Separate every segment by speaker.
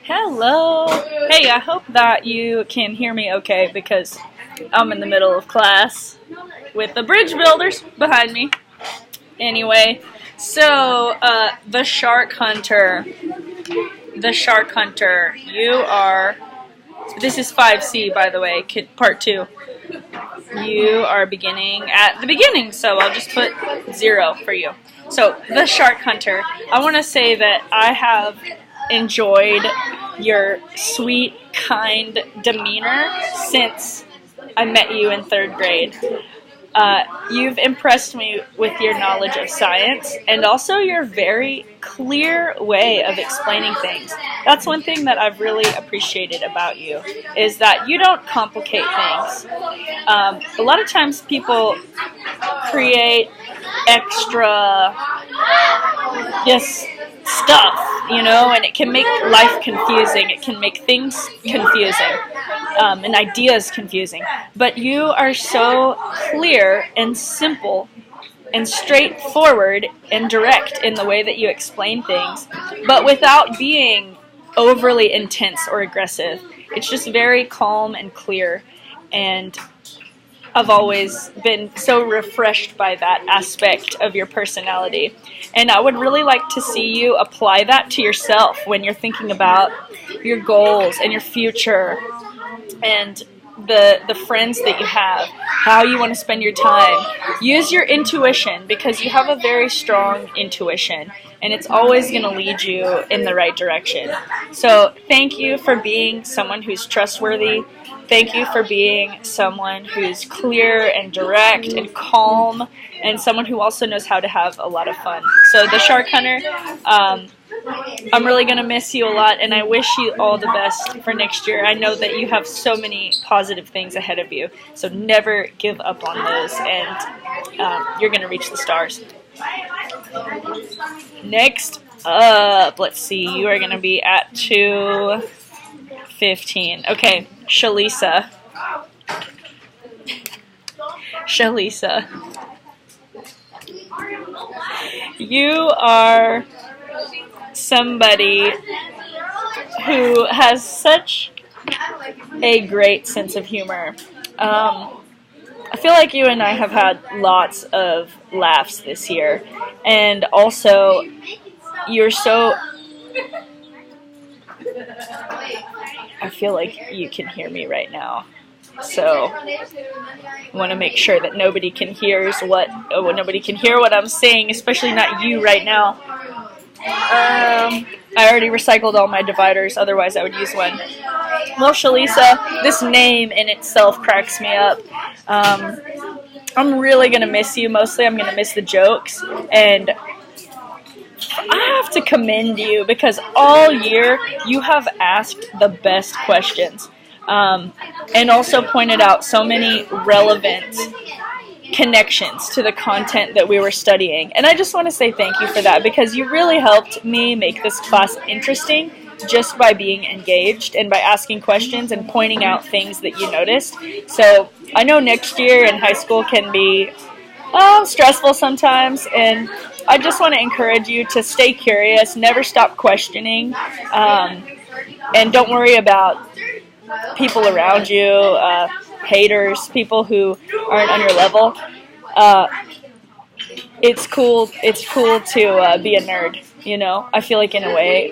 Speaker 1: Hello. Hey, I hope that you can hear me okay because I'm in the middle of class with the bridge builders behind me. Anyway, so the shark hunter. The shark hunter. You are. This is 5C, by the way, part 2. You are beginning at the beginning, so I'll just put 0 for you. So, the shark hunter. I want to say that I have enjoyed your sweet, kind demeanor since I met you in 3rd grade. You've impressed me with your knowledge of science and also your very clear way of explaining things. That's one thing that I've really appreciated about you, is that you don't complicate things. A lot of times people create extra stuff, and it can make life confusing. It can make things confusing, and ideas confusing. But you are so clear and simple and straightforward and direct in the way that you explain things, but without being overly intense or aggressive. It's just very calm and clear, and I've always been so refreshed by that aspect of your personality. And I would really like to see you apply that to yourself when you're thinking about your goals and your future and the friends that you have, how you want to spend your time. Use your intuition, because you have a very strong intuition, and it's always going to lead you in the right direction. So thank you for being someone who's trustworthy. Thank you for being someone who's clear and direct and calm, and someone who also knows how to have a lot of fun. So the Shark Hunter, I'm really going to miss you a lot, and I wish you all the best for next year. I know that you have so many positive things ahead of you, so never give up on those, and you're going to reach the stars. Next up, let's see, you are going to be at 2:15. Okay, Shellisa. Shellisa. You are somebody who has such a great sense of humor. I feel like you and I have had lots of laughs this year, and also you're so... I feel like you can hear me right now, so I want to make sure that nobody can hear what I'm saying, especially not you right now. I already recycled all my dividers, otherwise I would use one. Well, Shellisa, this name in itself cracks me up. I'm really going to miss you. Mostly I'm going to miss the jokes, and I have to commend you because all year you have asked the best questions, and also pointed out so many relevant connections to the content that we were studying. And I just want to say thank you for that, because you really helped me make this class interesting just by being engaged and by asking questions and pointing out things that you noticed. So I know next year in high school can be stressful sometimes, and I just want to encourage you to stay curious, never stop questioning, and don't worry about people around you, haters, people who aren't on your level. It's cool to be a nerd, I feel like in a way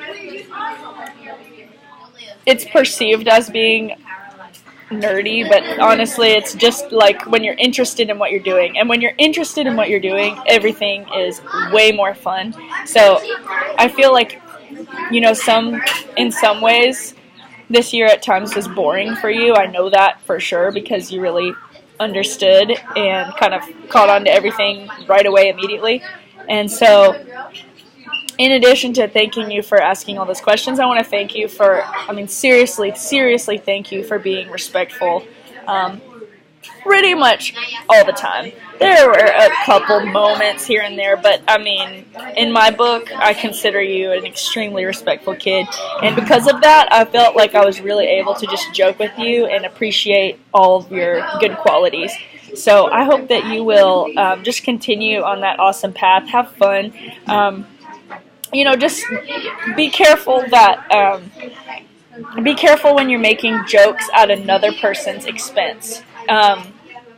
Speaker 1: it's perceived as being nerdy, but honestly it's just like when you're interested in what you're doing, and when you're interested in what you're doing, everything is way more fun. So I feel like in some ways this year at times was boring for you. I know that for sure, because you really understood and kind of caught on to everything right away immediately. And so in addition to thanking you for asking all those questions, I want to thank you for, seriously thank you for being respectful pretty much all the time. There were a couple moments here and there, but in my book, I consider you an extremely respectful kid. And because of that, I felt like I was really able to just joke with you and appreciate all of your good qualities. So I hope that you will just continue on that awesome path. Have fun. Just be careful that be careful when you're making jokes at another person's expense.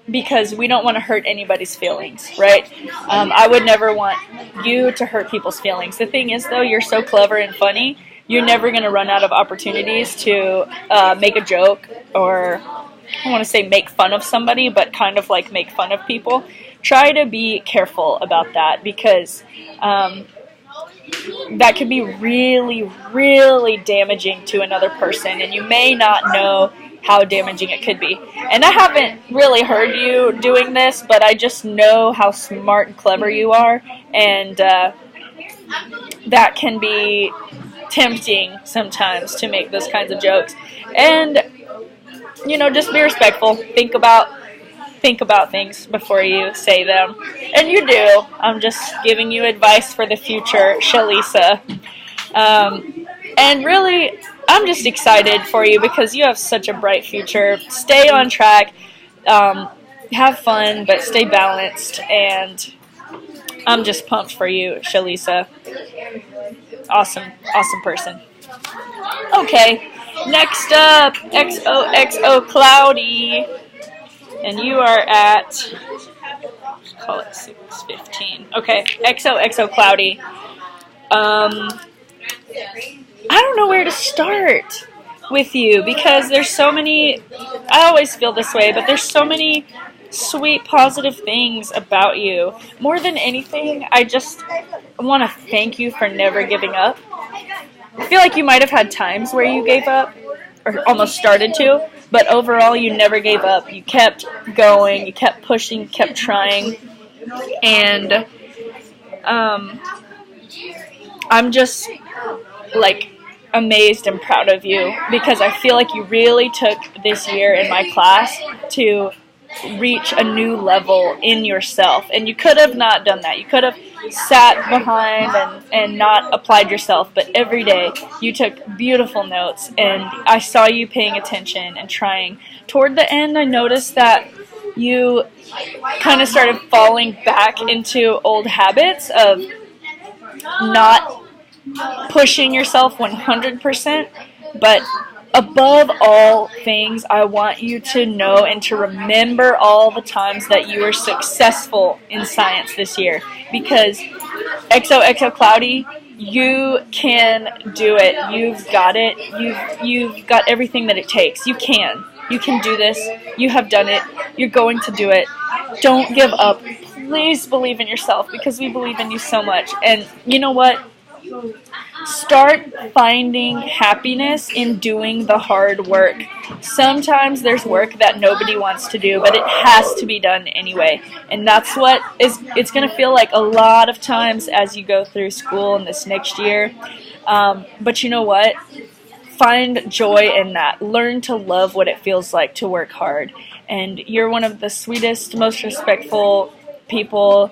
Speaker 1: Because we don't want to hurt anybody's feelings, right? I would never want you to hurt people's feelings. The thing is, though, you're so clever and funny, you're never going to run out of opportunities to make a joke, or I don't want to say make fun of somebody, but kind of like make fun of people. Try to be careful about that, because that could be really, really damaging to another person, and you may not know how damaging it could be. And I haven't really heard you doing this, but I just know how smart and clever you are, and that can be tempting sometimes to make those kinds of jokes. And, you know, just be respectful. Think about things before you say them. And you do. I'm just giving you advice for the future, Shellisa. And really, I'm just excited for you because you have such a bright future. Stay on track. Have fun, but stay balanced. And I'm just pumped for you, Shellisa. Awesome person. Okay, next up, xoxocloudy. And you are at, call it 6:15. Okay, xoxocloudy. I don't know where to start with you because there's so many, I always feel this way, but there's so many sweet, positive things about you. More than anything, I just want to thank you for never giving up. I feel like you might have had times where you gave up, or almost started to, but overall you never gave up. You kept going, you kept pushing, you kept trying, and I'm just like amazed and proud of you because I feel like you really took this year in my class to reach a new level in yourself, and you could have not done that. You could have sat behind and not applied yourself, but every day you took beautiful notes, and I saw you paying attention and trying. Toward the end, I noticed that you kind of started falling back into old habits of not pushing yourself 100%, but above all things, I want you to know and to remember all the times that you were successful in science this year, because xoxocloudy, you can do it. You've got it. You've got everything that it takes. You can do this. You have done it. You're going to do it. Don't give up. Please believe in yourself, because we believe in you so much. And you know what? Start finding happiness in doing the hard work. Sometimes there's work that nobody wants to do, but it has to be done anyway. And that's what it's going to feel like a lot of times as you go through school in this next year. But you know what? Find joy in that. Learn to love what it feels like to work hard. And you're one of the sweetest, most respectful people,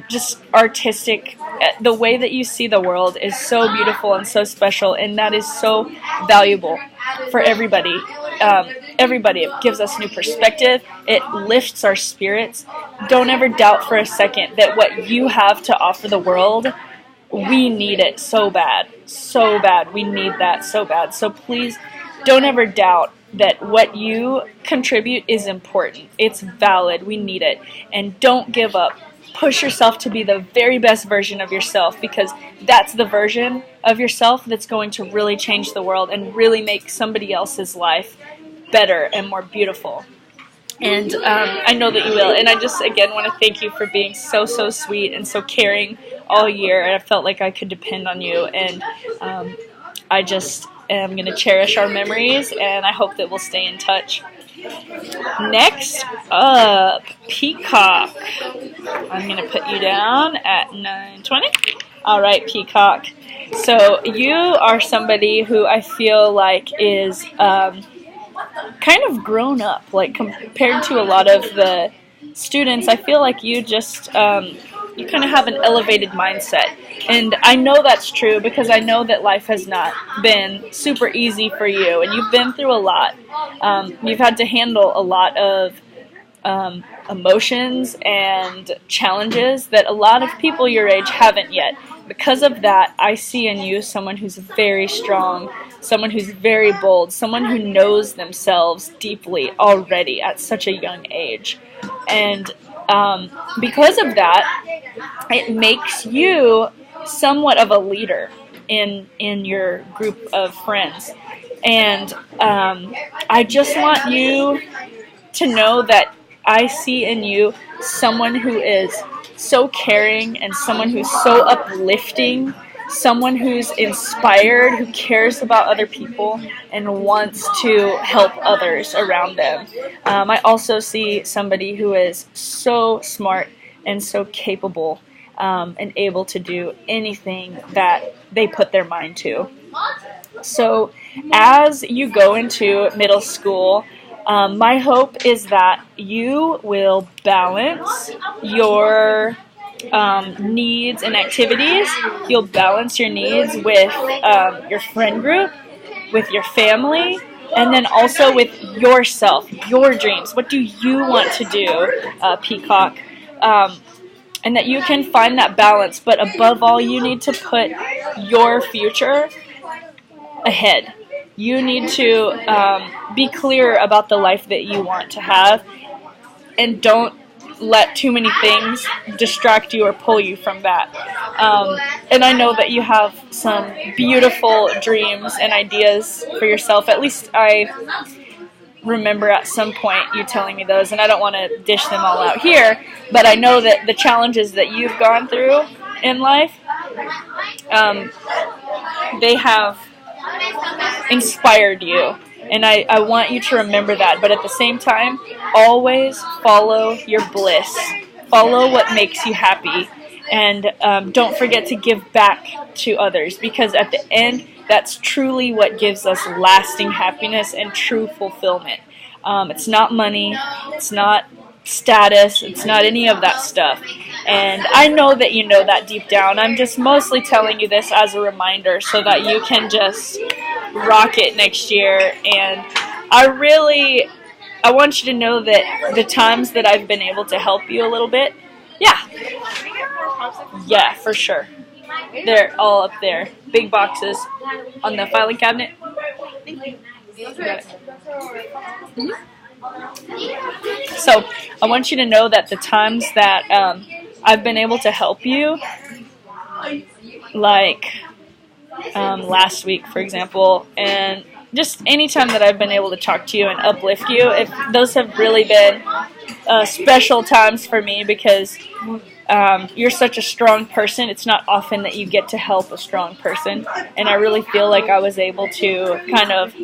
Speaker 1: just artistic. The way that you see the world is so beautiful and so special, and that is so valuable for everybody. Everybody, it gives us new perspective. It lifts our spirits. Don't ever doubt for a second that what you have to offer the world, we need it so bad. So bad. We need that so bad. So please don't ever doubt that what you contribute is important. It's valid. We need it. And don't give up. Push yourself to be the very best version of yourself, because that's the version of yourself that's going to really change the world and really make somebody else's life better and more beautiful. And I know that you will. And I just, again, want to thank you for being so sweet and so caring all year. And I felt like I could depend on you. And I just am going to cherish our memories, and I hope that we'll stay in touch. Next up, Peacock. I'm going to put you down at 9:20. All right, Peacock. So you are somebody who I feel like is kind of grown up, like compared to a lot of the students. I feel like you just you kind of have an elevated mindset. And I know that's true because I know that life has not been super easy for you, and you've been through a lot. You've had to handle a lot of emotions and challenges that a lot of people your age haven't yet. because of that, I see in you someone who's very strong, someone who's very bold, someone who knows themselves deeply already at such a young age. And because of that, it makes you somewhat of a leader in your group of friends. And I just want you to know that I see in you someone who is so caring and someone who's so uplifting, someone who's inspired, who cares about other people and wants to help others around them. I also see somebody who is so smart and so capable and able to do anything that they put their mind to. So as you go into middle school, my hope is that you will balance your needs and activities. You'll balance your needs with your friend group, with your family, and then also with yourself, your dreams. What do you want to do, Peacock? And that you can find that balance. But above all, you need to put your future ahead. You need to be clear about the life that you want to have, and don't let too many things distract you or pull you from that. And I know that you have some beautiful dreams and ideas for yourself. At least I remember at some point you telling me those, and I don't want to dish them all out here, but I know that the challenges that you've gone through in life, they have inspired you, and I want you to remember that. But at the same time, always follow your bliss, follow what makes you happy, and don't forget to give back to others, because at the end, that's truly what gives us lasting happiness and true fulfillment. It's not money, it's not status, it's not any of that stuff. And I know that you know that deep down. I'm just mostly telling you this as a reminder so that you can just rock it next year. And I want you to know that the times that I've been able to help you a little bit, yeah, for sure. They're all up there. Big boxes on the filing cabinet. Got it. So I want you to know that the times that I've been able to help you, like last week, for example, and just any time that I've been able to talk to you and uplift you, those have really been special times for me, because you're such a strong person. It's not often that you get to help a strong person, and I really feel like I was able to kind of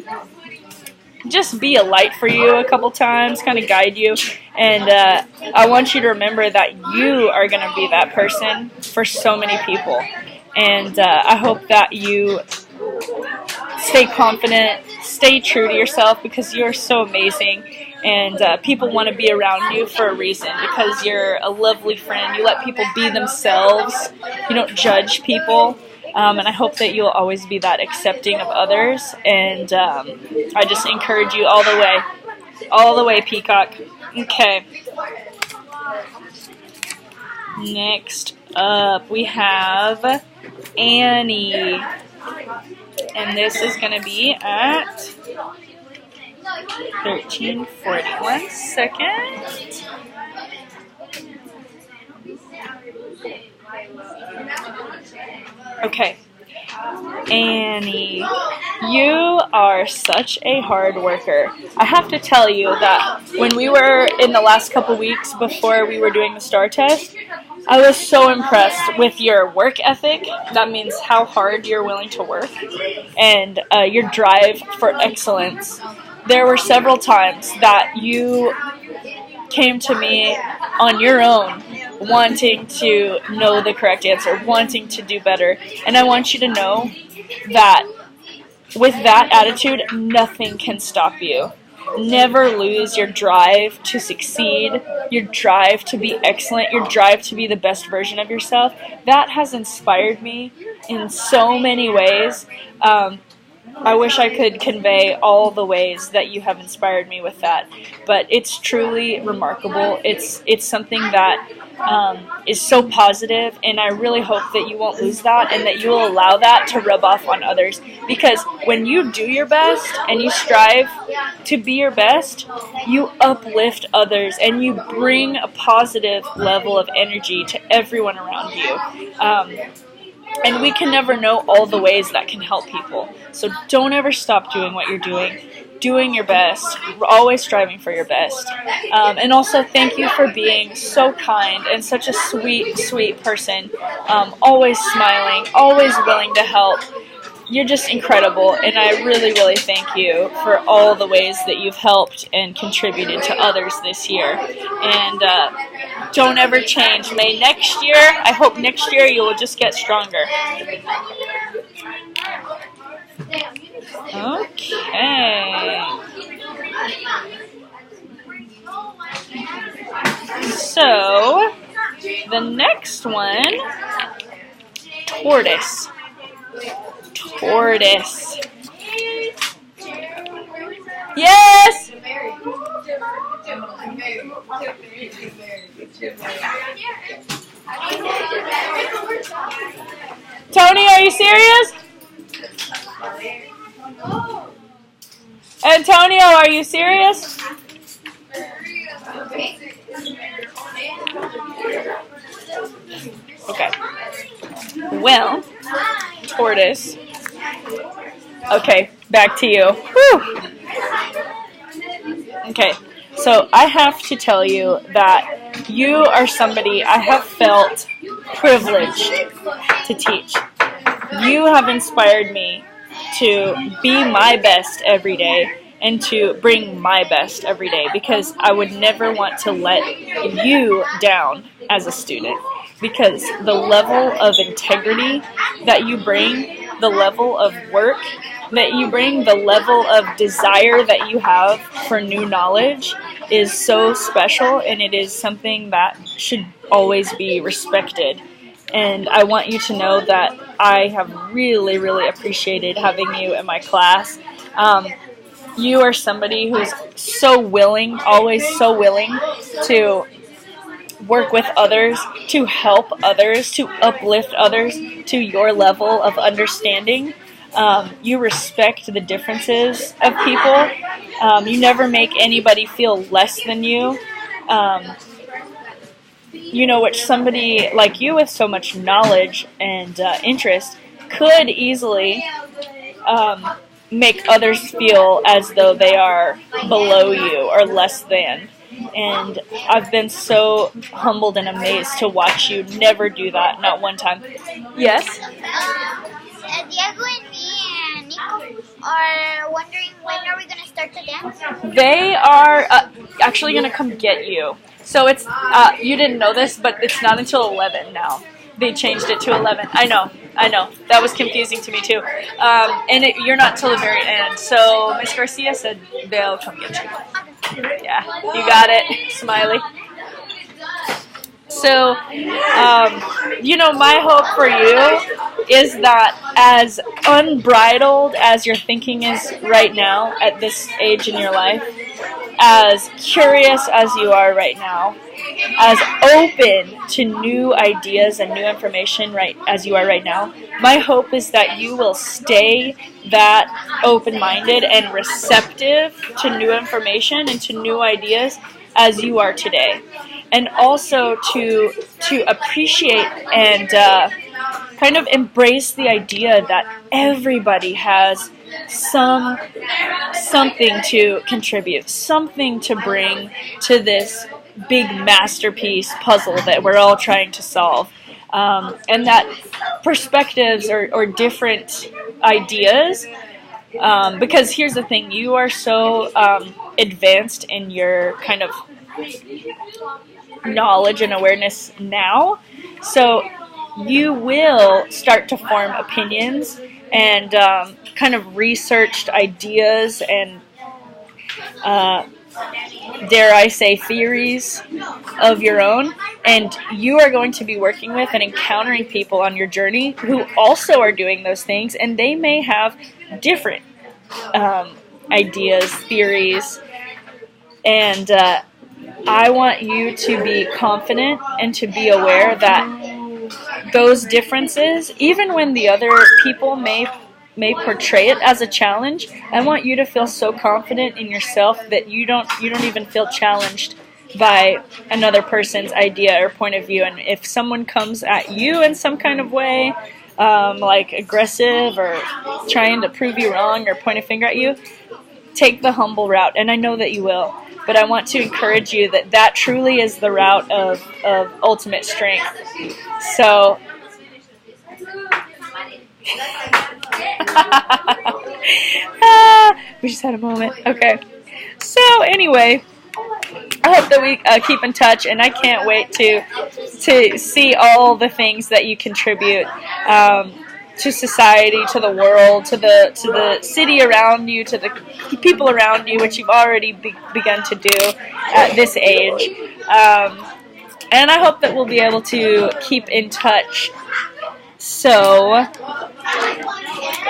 Speaker 1: just be a light for you a couple times, kind of guide you. And I want you to remember that you are going to be that person for so many people. And I hope that you stay confident, stay true to yourself, because you're so amazing. And people want to be around you for a reason, because you're a lovely friend. You let people be themselves. You don't judge people. And I hope that you'll always be that accepting of others. And I just encourage you all the way, Peacock. Okay. Next up, we have Annie. And this is going to be at 1340. 1 second. Okay, Annie, you are such a hard worker. I have to tell you that when we were in the last couple weeks before we were doing the STAR test, I was so impressed with your work ethic. That means how hard you're willing to work, and your drive for excellence. There were several times that you came to me on your own, wanting to know the correct answer, wanting to do better. And I want you to know that with that attitude, nothing can stop you. Never lose your drive to succeed, your drive to be excellent, your drive to be the best version of yourself. That has inspired me in so many ways. I wish I could convey all the ways that you have inspired me with that, but it's truly remarkable. It's something that is so positive, and I really hope that you won't lose that and that you will allow that to rub off on others. Because when you do your best and you strive to be your best, you uplift others and you bring a positive level of energy to everyone around you. And we can never know all the ways that can help people. So don't ever stop doing what you're doing your best, always striving for your best. And also thank you for being so kind and such a sweet, sweet person. Always smiling, always willing to help. You're just incredible, and I really, really thank you for all the ways that you've helped and contributed to others this year. And don't ever change. I hope next year you will just get stronger. Okay. So, the next one, Tortoise. Tortoise. Yes! Tony, are you serious? Antonio, are you serious? Okay. Well, Tortoise. Okay, back to you. Whew. Okay, so I have to tell you that you are somebody I have felt privileged to teach. You have inspired me to be my best every day and to bring my best every day, because I would never want to let you down as a student, because the level of integrity that you bring, the level of work that you bring, the level of desire that you have for new knowledge is so special, and it is something that should always be respected. And I want you to know that I have really, really appreciated having you in my class. You are somebody who's so willing, always so willing to work with others, to help others, to uplift others to your level of understanding. You respect the differences of people. You never make anybody feel less than you. Which somebody like you with so much knowledge and interest could easily make others feel as though they are below you or less than. And I've been so humbled and amazed to watch you never do that, not one time. Yes?
Speaker 2: Diego and me and Nico are wondering when are we going to start the dance?
Speaker 1: They are actually going to come get you. So it's, you didn't know this, but it's not until 11 now. They changed it to 11. I know. That was confusing to me too. And you're not till the very end. So Miss Garcia said they'll come get you. Yeah, you got it. Smiley. So, my hope for you is that as unbridled as your thinking is right now at this age in your life, as curious as you are right now, as open to new ideas and new information right as you are right now, my hope is that you will stay that open-minded and receptive to new information and to new ideas as you are today. And also to appreciate and kind of embrace the idea that everybody has something to contribute, something to bring to this big masterpiece puzzle that we're all trying to solve. And that perspectives or different ideas, because here's the thing, you are so advanced in your kind of knowledge and awareness now, so you will start to form opinions and kind of researched ideas and dare I say theories of your own, and you are going to be working with and encountering people on your journey who also are doing those things, and they may have different ideas, theories, and I want you to be confident and to be aware that those differences, even when the other people may portray it as a challenge, I want you to feel so confident in yourself that you don't even feel challenged by another person's idea or point of view. And if someone comes at you in some kind of way, like aggressive or trying to prove you wrong or point a finger at you, take the humble route, and I know that you will. But I want to encourage you that that truly is the route of ultimate strength. So, we just had a moment. Okay. So anyway, I hope that we keep in touch, and I can't wait to see all the things that you contribute to society, to the world, to the city around you, to the people around you, which you've already begun to do at this age. And I hope that we'll be able to keep in touch. So,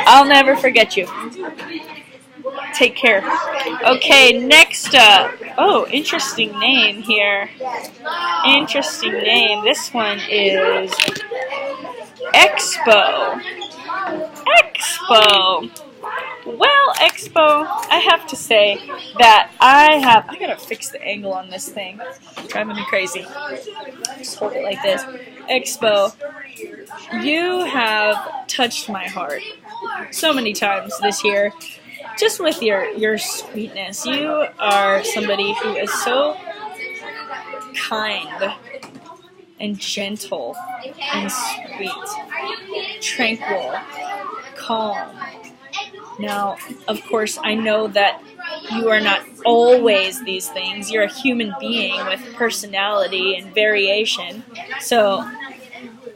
Speaker 1: I'll never forget you. Take care. Okay, next up. Oh, interesting name here. Interesting name. This one is Expo. Expo. Well, Expo, I have to say that I gotta fix the angle on this thing. It's driving me crazy. Just hold it like this. Expo, you have touched my heart so many times this year. Just with your sweetness. You are somebody who is so kind and gentle and sweet, tranquil, calm. Now, of course, I know that you are not always these things. You're a human being with personality and variation. So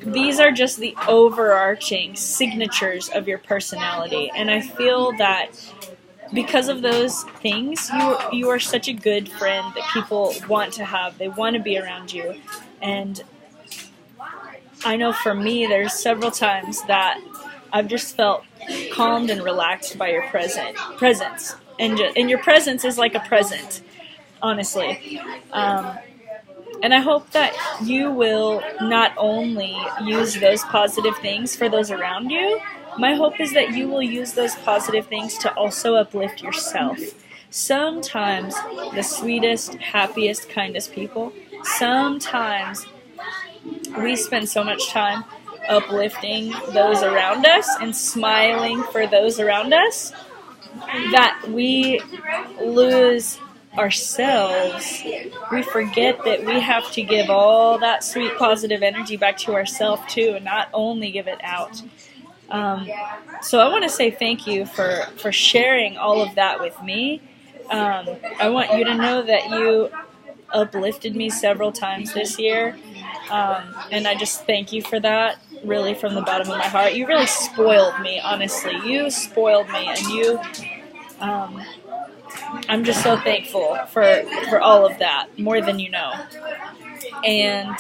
Speaker 1: these are just the overarching signatures of your personality. And I feel that because of those things, you are such a good friend that people want to have. They want to be around you. And I know for me, there's several times that I've just felt calmed and relaxed by your presence. And your presence is like a present, honestly. And I hope that you will not only use those positive things for those around you. My hope is that you will use those positive things to also uplift yourself. Sometimes the sweetest, happiest, kindest people, sometimes we spend so much time uplifting those around us and smiling for those around us that we lose ourselves. We forget that we have to give all that sweet positive energy back to ourselves too, and not only give it out. So I want to say thank you for sharing all of that with me. I want you to know that you uplifted me several times this year, and I just thank you for that, really from the bottom of my heart. You really spoiled me, honestly. You spoiled me, and you I'm just so thankful for all of that, more than you know. And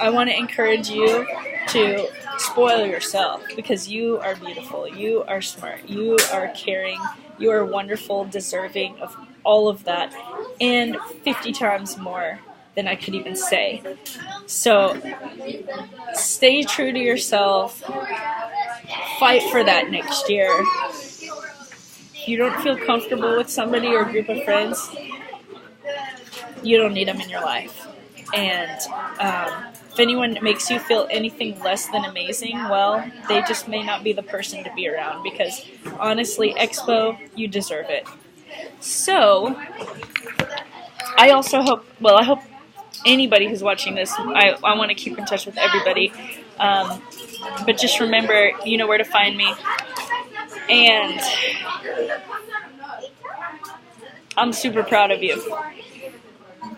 Speaker 1: I want to encourage you to spoil yourself, because you are beautiful, you are smart, you are caring, you are wonderful, deserving of all of that, and 50 times more than I could even say. So stay true to yourself, fight for that next year. If you don't feel comfortable with somebody or a group of friends, you don't need them in your life. And if anyone makes you feel anything less than amazing, well, they just may not be the person to be around, because honestly, Expo, you deserve it. So, I also hope, I hope anybody who's watching this, I want to keep in touch with everybody. But just remember, you know where to find me. And I'm super proud of you.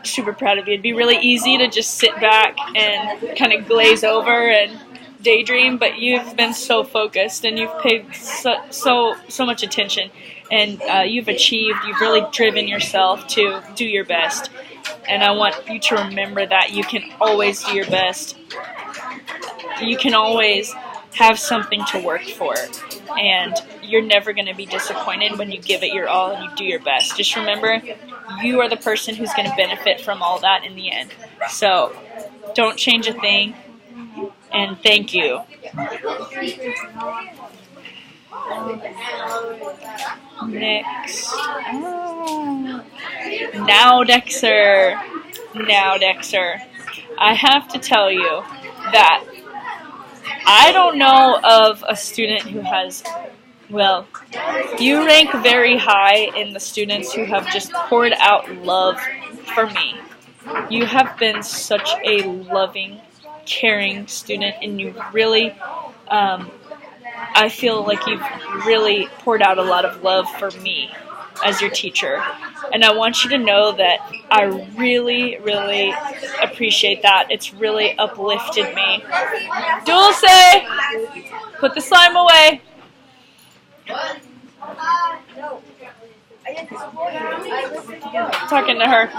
Speaker 1: Super proud of you. It'd be really easy to just sit back and kind of glaze over and daydream, but you've been so focused and you've paid so much attention, and you've really driven yourself to do your best. And I want you to remember that you can always do your best. You can always have something to work for. and you're never going to be disappointed when you give it your all and you do your best. Just remember, you are the person who's going to benefit from all that in the end. So don't change a thing, and thank you. Next, Naudexer. I have to tell you that I don't know of a student who has, well, you rank very high in the students who have just poured out love for me. You have been such a loving, caring student, and you really, I feel like you've really poured out a lot of love for me as your teacher. And I want you to know that I really, really appreciate that. It's really uplifted me. Dulce! Put the slime away. Talking to her.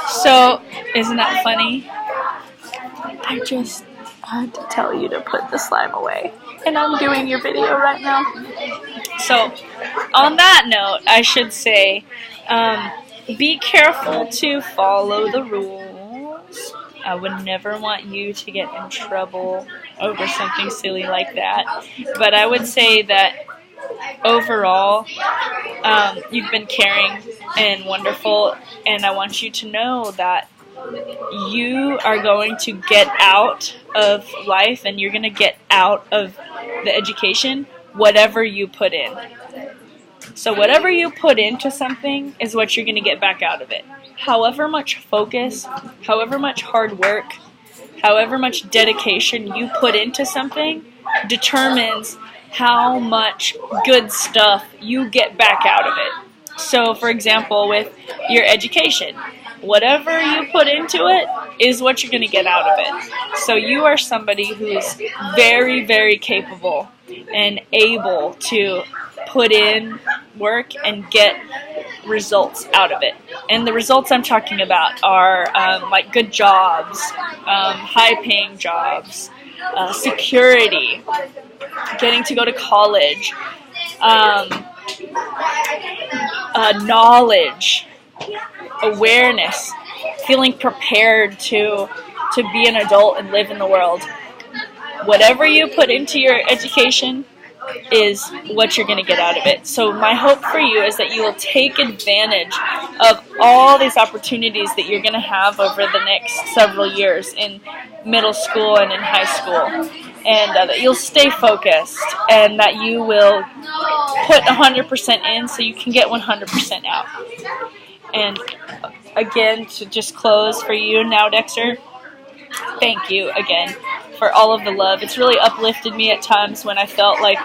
Speaker 1: So, isn't that funny? I just had to tell you to put the slime away. And I'm doing your video right now. So, on that note, I should say, be careful to follow the rules. I would never want you to get in trouble over something silly like that. But I would say that overall, you've been caring and wonderful, and I want you to know that you are going to get out of life and you're going to get out of the education whatever you put in. So whatever you put into something is what you're going to get back out of it. However much focus, however much hard work, however much dedication you put into something determines how much good stuff you get back out of it. So for example, with your education, whatever you put into it is what you're going to get out of it. So you are somebody who is very, very capable and able to put in work and get results out of it. And the results I'm talking about are like good jobs, high-paying jobs, security, getting to go to college, knowledge, awareness, feeling prepared to be an adult and live in the world. Whatever you put into your education is what you're going to get out of it. So my hope for you is that you will take advantage of all these opportunities that you're going to have over the next several years in middle school and in high school. And that you'll stay focused and that you will put 100% in so you can get 100% out. And again, to just close for you, Naudexer, thank you again for all of the love. It's really uplifted me at times when I felt like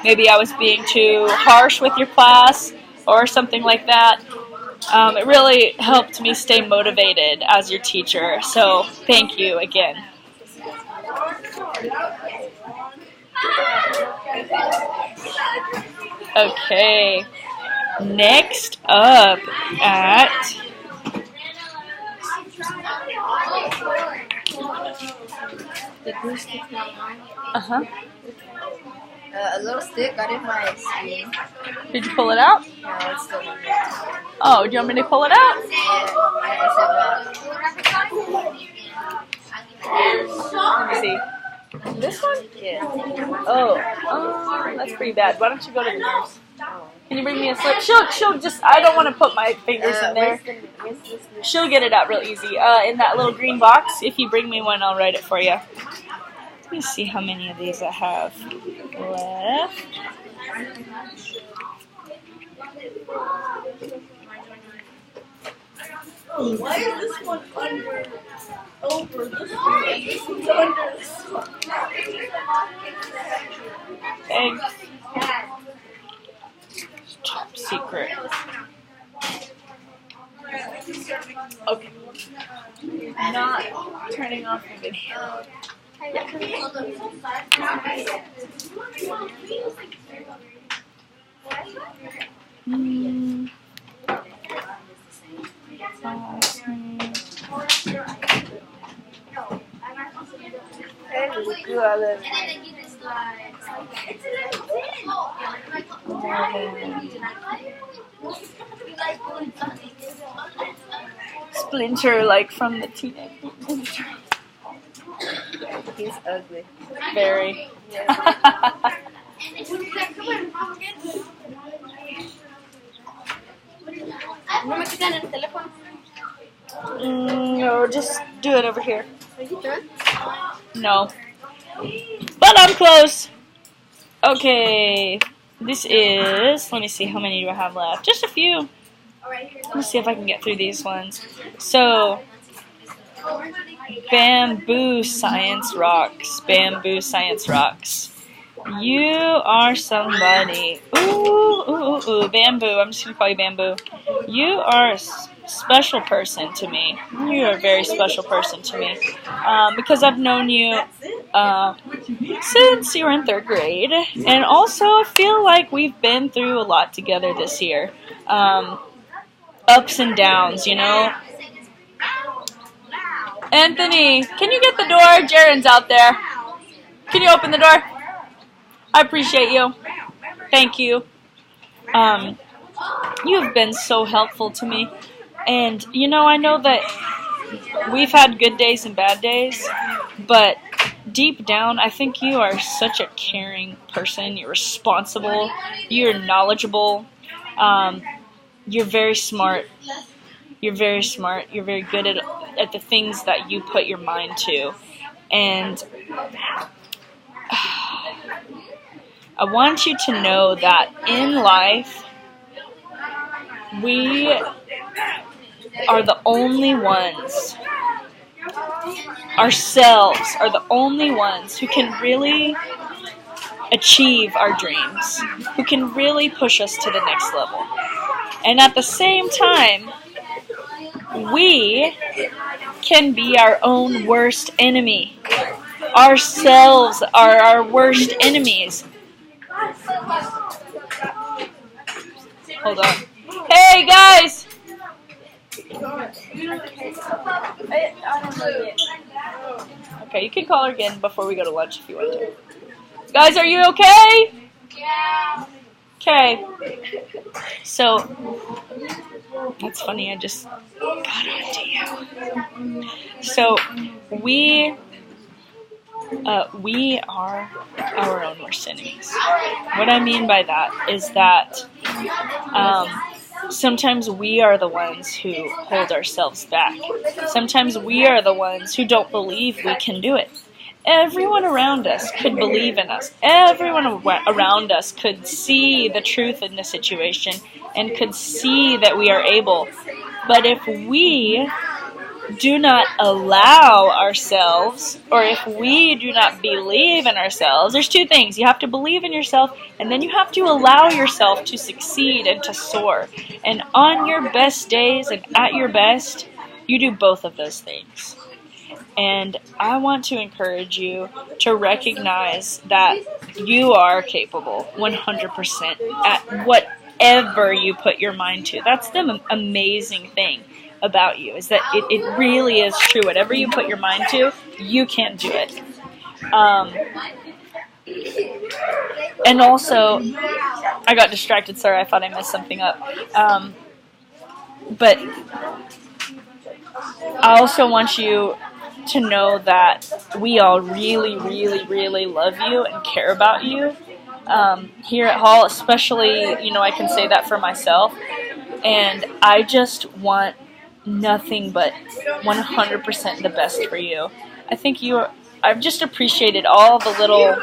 Speaker 1: maybe I was being too harsh with your class or something like that. It really helped me stay motivated as your teacher. So thank you again. Okay, next up at
Speaker 3: the glue stick not on. A little stick got in my screen.
Speaker 1: Did you pull it out?
Speaker 3: No, it's still in there.
Speaker 1: Oh, do you want me to pull it out? Let me see. This one?
Speaker 3: Yeah.
Speaker 1: Oh, that's pretty bad. Why don't you go to the nurse? Can you bring me a slip? She'll just, I don't want to put my fingers in there. She'll get it out real easy. In that little green box, if you bring me one, I'll write it for you. Let me see how many of these I have left.
Speaker 4: Why is this one under? Over this one is under.
Speaker 1: Thanks. Top secret. Okay. Not turning off the video. Splinter, like from the Teenage Mutant Ninja Turtles.
Speaker 3: He's ugly.
Speaker 1: Very.
Speaker 3: No me quitan el teléfono.
Speaker 1: No, just do it over here.
Speaker 3: Are you done?
Speaker 1: No. But I'm close. Okay. This is, let me see, how many do I have left? Just a few. Let's see if I can get through these ones. So, bamboo science rocks. Bamboo science rocks. You are somebody. Ooh, bamboo. I'm just going to call you bamboo. You are a special person to me. You are a very special person to me. Because I've known you since you were in 3rd grade. And also, I feel like we've been through a lot together this year. Ups and downs, you know. Anthony, can you get the door? Jaren's out there. Can you open the door? I appreciate you. Thank you. You have been so helpful to me. And, you know, I know that we've had good days and bad days, but deep down, I think you are such a caring person. You're responsible. You're knowledgeable. You're very smart. You're very smart. You're very good at the things that you put your mind to. And I want you to know that in life, we are the only ones, ourselves are the only ones who can really achieve our dreams, who can really push us to the next level. And at the same time, we can be our own worst enemy. Ourselves are our worst enemies. Hold on. Hey, guys! Okay, you can call her again before we go to lunch if you want to. Guys, are you okay? Yeah. Okay. So, that's funny, I just got onto you. So, we are our own worst enemies. What I mean by that is that sometimes we are the ones who hold ourselves back. Sometimes we are the ones who don't believe we can do it. Everyone around us could believe in us. Everyone around us could see the truth in the situation and could see that we are able. But if we do not allow ourselves, or if we do not believe in ourselves, there's two things. You have to believe in yourself, and then you have to allow yourself to succeed and to soar. And on your best days and at your best, you do both of those things. And I want to encourage you to recognize that you are capable 100% at whatever you put your mind to. That's the amazing thing about you, is that it really is true. Whatever you put your mind to, you can do it. And also, I got distracted. Sorry, I thought I messed something up. But I also want you to know that we all really, really, really love you and care about you. Here at Hall, especially, you know, I can say that for myself. And I just want nothing but 100% the best for you. I think I've just appreciated all the little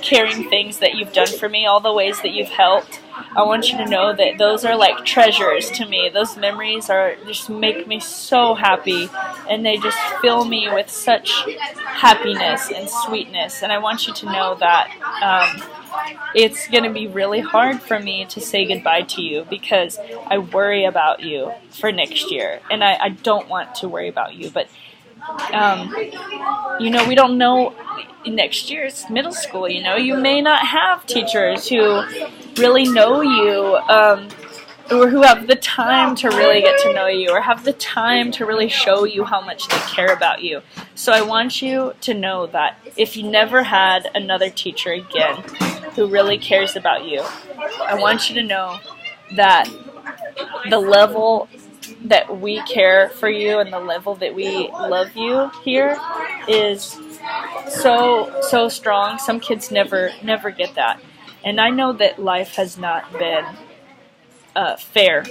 Speaker 1: caring things that you've done for me, all the ways that you've helped. I want you to know that those are like treasures to me. Those memories just make me so happy, and they just fill me with such happiness and sweetness. And I want you to know that it's going to be really hard for me to say goodbye to you, because I worry about you for next year, and I don't want to worry about you, but you know, we don't know. Next year it's middle school, you know. You may not have teachers who really know you or who have the time to really get to know you, or have the time to really show you how much they care about you. So I want you to know that if you never had another teacher again who really cares about you, I want you to know that the level that we care for you and the level that we love you here is so strong. Some kids never get that. And I know that life has not been fair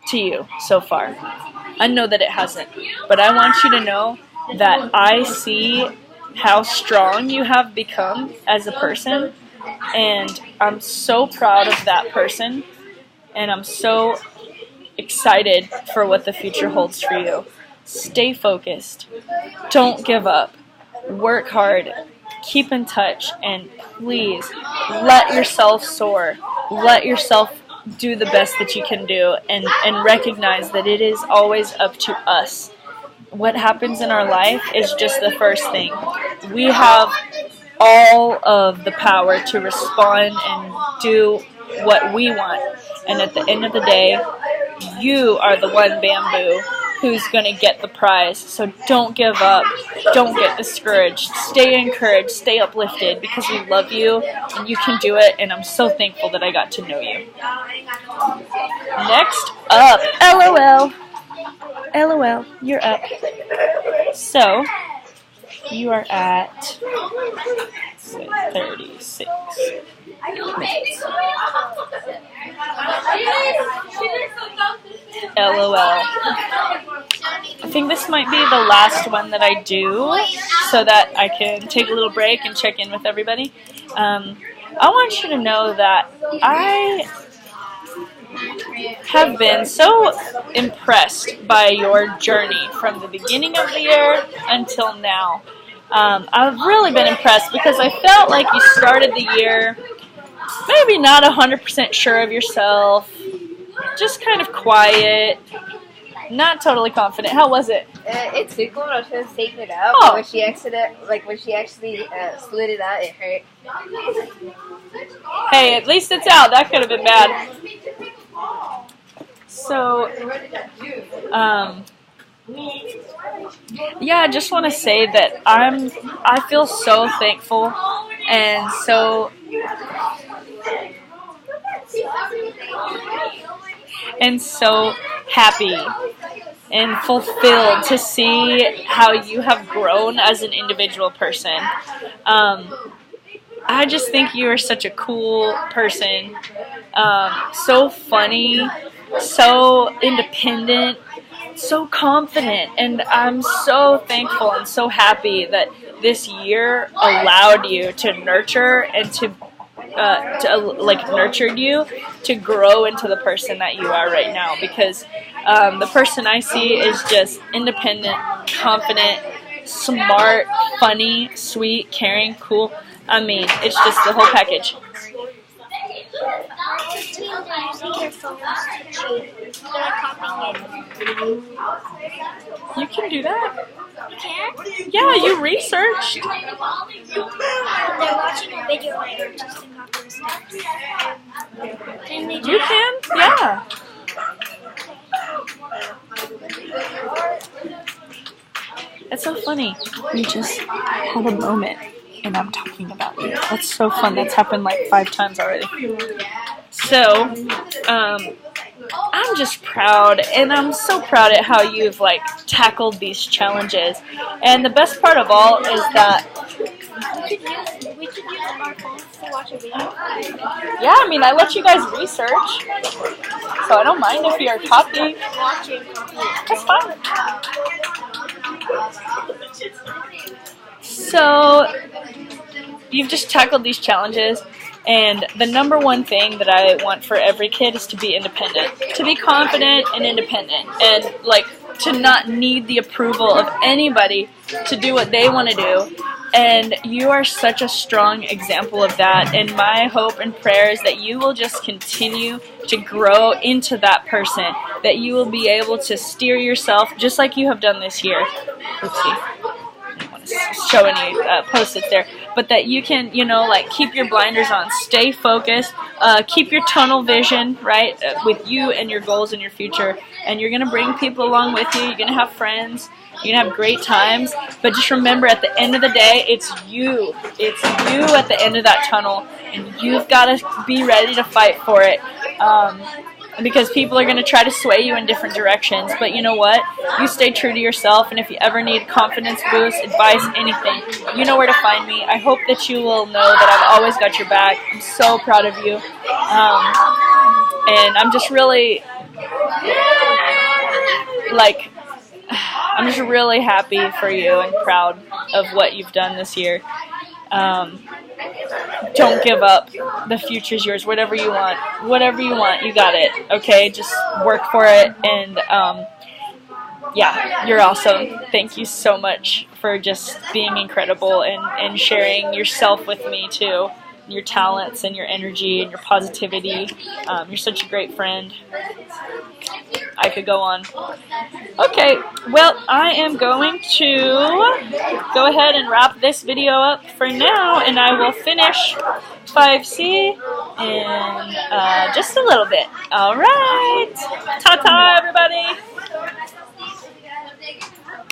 Speaker 1: to you so far. I know that it hasn't. But I want you to know that I see how strong you have become as a person, and I'm so proud of that person, and I'm so excited for what the future holds for you. Stay focused. Don't give up. Work hard. Keep in touch, and please let yourself soar. Let yourself do the best that you can do, and recognize that it is always up to us. What happens in our life is just the first thing. We have all of the power to respond and do what we want. And at the end of the day, you are the one bamboo who's going to get the prize. So don't give up. Don't get discouraged. Stay encouraged. Stay uplifted, because we love you and you can do it. And I'm so thankful that I got to know you. Next up, LOL. LOL, you're up. So, you are at 36 minutes. LOL. I think this might be the last one that I do, so that I can take a little break and check in with everybody. I want you to know that I have been so impressed by your journey from the beginning of the year until now. I've really been impressed, because I felt like you started the year maybe not 100% sure of yourself, just kind of quiet, not totally confident. How was it?
Speaker 3: It tickled. I was trying to take it out.
Speaker 1: Oh.
Speaker 3: But when she actually slid it out, it hurt.
Speaker 1: Hey, at least it's out. That could have been bad. So, yeah, I just want to say that I feel so thankful and so happy and fulfilled to see how you have grown as an individual person. I just think you are such a cool person, so funny, so independent, so confident, and I'm so thankful and so happy that this year allowed you to nurture and to nurtured you to grow into the person that you are right now, because the person I see is just independent, confident, smart, funny, sweet, caring, cool. I mean, it's just the whole package. You can do that?
Speaker 2: You can?
Speaker 1: Yeah, you researched.
Speaker 2: They're watching a video later just to copy the steps. Can they do
Speaker 1: You
Speaker 2: that?
Speaker 1: can? Yeah. It's so funny. We just had a moment and I'm talking about you. That's so fun. That's happened like 5 times already. So, I'm just proud, and I'm so proud at how you've tackled these challenges. And the best part of all is that
Speaker 2: We could use our phones to watch a video.
Speaker 1: yeah, I mean, I let you guys research, so I don't mind if you're copying. That's fine. So, you've just tackled these challenges, and the number one thing that I want for every kid is to be independent, to be confident and independent, and to not need the approval of anybody to do what they want to do. And you are such a strong example of that, and my hope and prayer is that you will just continue to grow into that person, that you will be able to steer yourself just like you have done this year. Oopsie. I don't want to show any post-its there, but that you can, you know, like keep your blinders on, stay focused, keep your tunnel vision, right, with you and your goals in your future. And you're going to bring people along with you. You're going to have friends. You're going to have great times. But just remember, at the end of the day, it's you. It's you at the end of that tunnel. And you've got to be ready to fight for it. Because people are going to try to sway you in different directions. But you know what? You stay true to yourself. And if you ever need confidence boost, advice, anything, you know where to find me. I hope that you will know that I've always got your back. I'm so proud of you. And I'm just really, like, I'm just really happy for you and proud of what you've done this year. Don't give up. The future's yours. Whatever you want, you got it. Okay, just work for it. And yeah, you're awesome. Thank you so much for just being incredible and sharing yourself with me too. Your talents and your energy and your positivity. You're such a great friend. I could go on. Okay, well, I am going to go ahead and wrap this video up for now, and I will finish 5C in just a little bit. All right. Ta-ta, everybody.